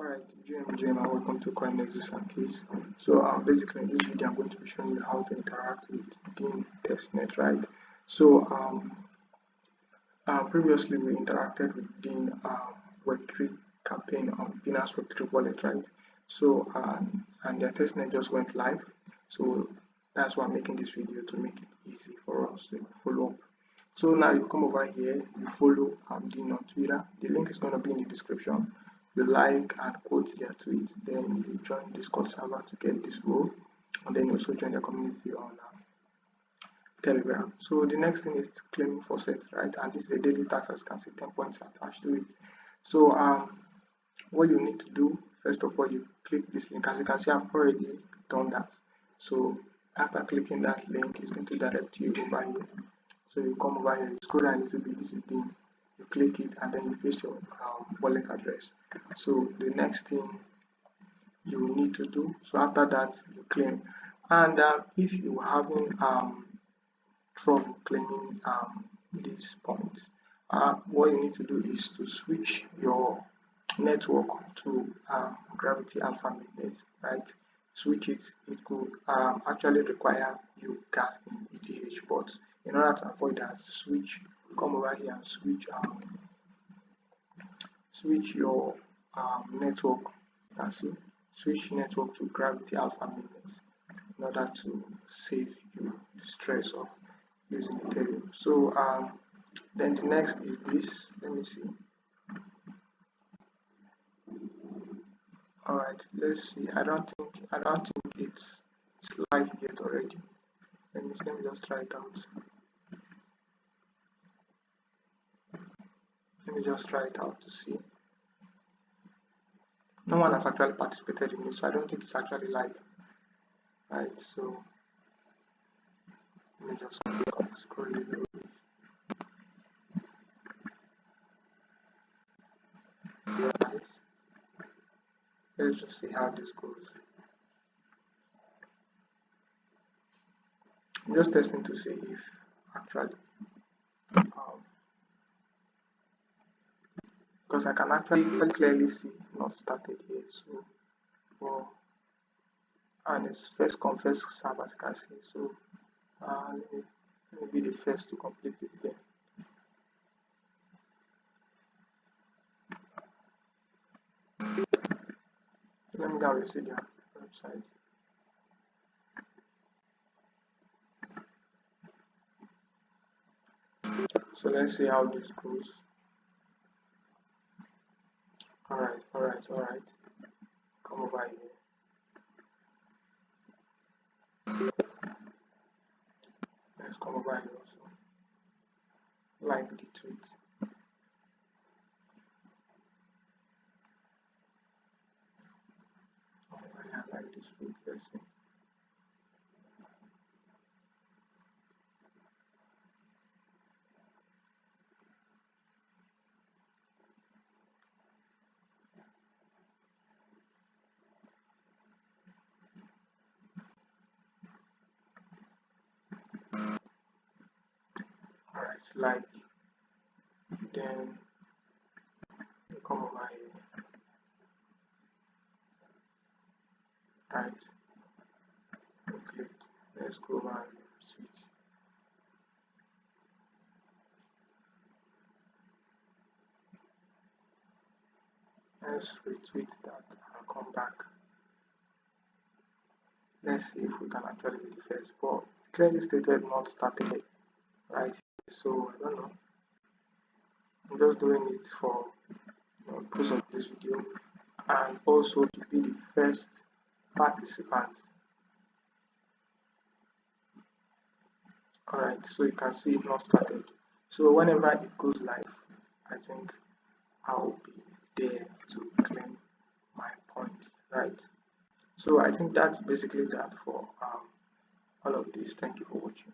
Alright, GM and welcome to Coin Nexus and Case. So basically in this video I'm going to be showing you how to interact with DIN testnet, right? So previously we interacted with DIN Web3 campaign on Binance Web3 wallet, right? So and their testnet just went live. So that's why I'm making this video, to make it easy for us to follow up. So now you come over here, you follow DIN on Twitter. The link is going to be in the description. You like and quote their tweet, then you join Discord server to get this role, and then you also join the community on Telegram. So the next thing is to claim faucet, right? And this is a daily task, as you can see, 10 points attached to it. So what you need to do, first of all, you click this link. As you can see, I've already done that. So after clicking that link, it's going to direct you over here. So you come over here, you scroll down a little bit, this is DIN. You click it and then you paste your wallet address. So the next thing you need to do, so after that you claim, and if you having trouble claiming these points, what you need to do is to switch your network to Gravity Alpha mainnet, right? Switch it. It could actually require you gas in ETH, but in order to avoid that, come over here and switch your network. You can see, switch network to Gravity Alpha mainnet in order to save you the stress of using Ethereum. So then the next is this. Let me see. All right, let's see. I don't think it's live yet already. Let me just try it out. Let me just try it out to see. No one has actually participated in it, so I don't think it's actually live. Right, so let me just scroll a little bit. Right. Let's just see how this goes. I'm just testing to see if actually because I can actually clearly see not started here. So and it's first come first serve, as you can see. So let me be the first to complete it here. Let me go and see their website. So let's see how this goes. Alright. Come over here. Let's come over here also. Like the tweet. I like this tweet. Let's see. Alright, like, then you come over here. Right, click. Let's go over and switch. Let's retweet that and come back. Let's see if we can actually be the first. But it's clearly stated not started, right? So I don't know. I'm just doing it for the purpose of this video and also to be the first participant. Alright, so you can see it not started. So whenever it goes live, I think I'll be there to claim my points, right? So I think that's basically that for all of this. Thank you for watching.